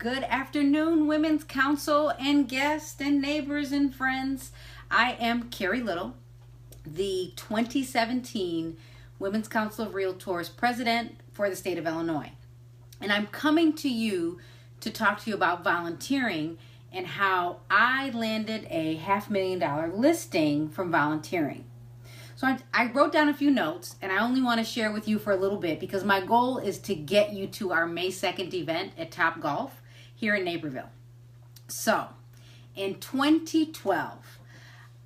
Good afternoon, Women's Council and guests and neighbors and friends. I am Carrie Little, the 2017 Women's Council of Realtors President for the state of Illinois. And I'm coming to you to talk to you about volunteering and how I landed a $500,000 listing from volunteering. So I wrote down a few notes, and I only want to share with you for a little bit because my goal is to get you to our May 2nd event at Top Golf here in Naperville. So in 2012,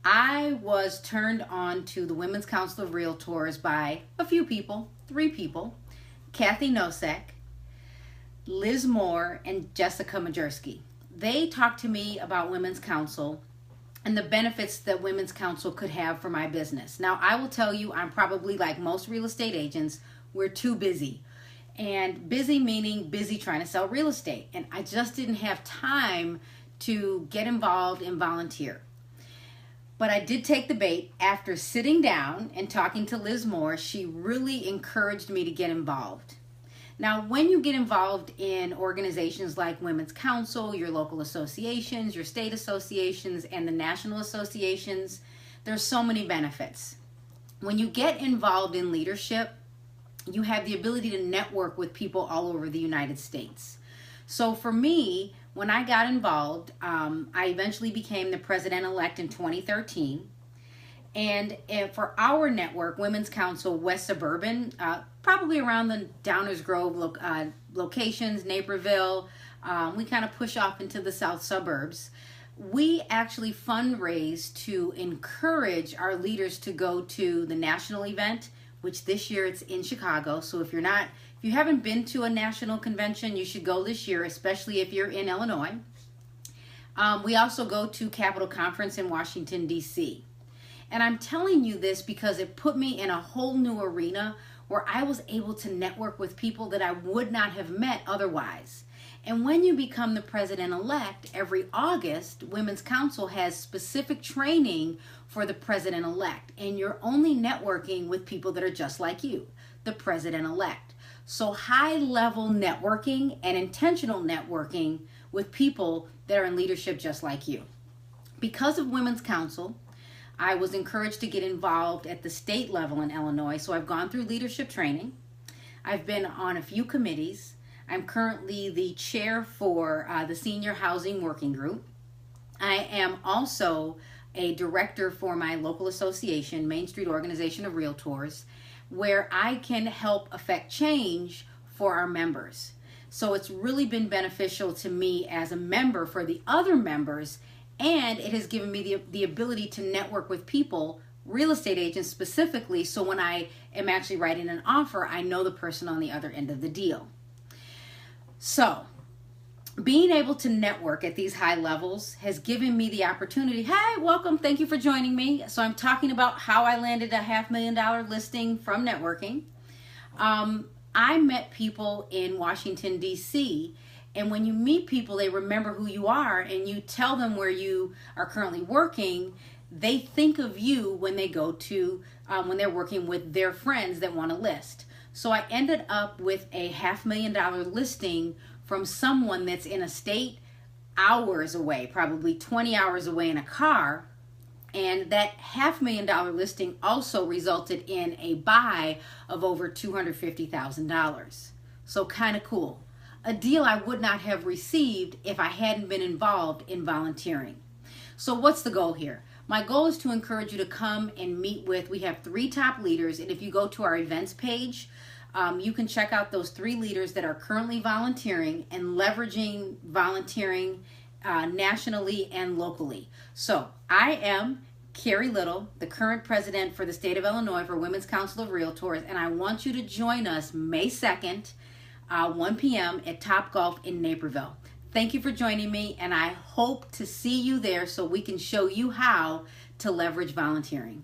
I was turned on to the Women's Council of Realtors by a few people, 3 people, Kathy Nosek, Liz Moore, and Jessica Majerski. They talked to me about Women's Council and the benefits that Women's Council could have for my business. Now, I will tell you, I'm probably like most real estate agents, we're too busy. And busy meaning busy trying to sell real estate. And I just didn't have time to get involved and volunteer. But I did take the bait. After sitting down and talking to Liz Moore, she really encouraged me to get involved. Now, when you get involved in organizations like Women's Council, your local associations, your state associations, and the national associations, there's so many benefits. When you get involved in leadership, you have the ability to network with people all over the United States. So for me, when I got involved, I eventually became the president-elect in 2013. And for our network, Women's Council West Suburban, probably around the Downers Grove locations, Naperville, we kind of push off into the south suburbs. We actually fundraise to encourage our leaders to go to the national event, which this year it's in Chicago. So if you haven't been to a national convention, you should go this year, especially if you're in Illinois. We also go to Capitol Conference in Washington, D.C. And I'm telling you this because it put me in a whole new arena where I was able to network with people that I would not have met otherwise. And when you become the president-elect, every August, Women's Council has specific training for the president-elect. And you're only networking with people that are just like you, the president-elect. So high-level networking and intentional networking with people that are in leadership just like you. Because of Women's Council, I was encouraged to get involved at the state level in Illinois, so I've gone through leadership training. I've been on a few committees. I'm currently the chair for the Senior Housing Working Group. I am also a director for my local association, Main Street Organization of Realtors, where I can help affect change for our members. So it's really been beneficial to me as a member for the other members, and it has given me the ability to network with people, real estate agents specifically, so when I am actually writing an offer, I know the person on the other end of the deal. So, being able to network at these high levels has given me the opportunity. Hey, welcome, thank you for joining me. So I'm talking about how I landed a $500,000 listing from networking. I met people in Washington, D.C., and when you meet people, they remember who you are, and you tell them where you are currently working, they think of you when they go to, when they're working with their friends that want to list. So I ended up with a $500,000 listing from someone that's in a state hours away, probably 20 hours away in a car. And that $500,000 listing also resulted in a buy of over $250,000. So kind of cool. A deal I would not have received if I hadn't been involved in volunteering. So what's the goal here? My goal is to encourage you to come and meet with, we have 3 top leaders, and if you go to our events page, you can check out those 3 leaders that are currently volunteering and leveraging volunteering nationally and locally. So I am Carrie Little, the current president for the state of Illinois for Women's Council of Realtors, and I want you to join us May 2nd, 1 p.m. at Top Golf in Naperville. Thank you for joining me, and I hope to see you there so we can show you how to leverage volunteering.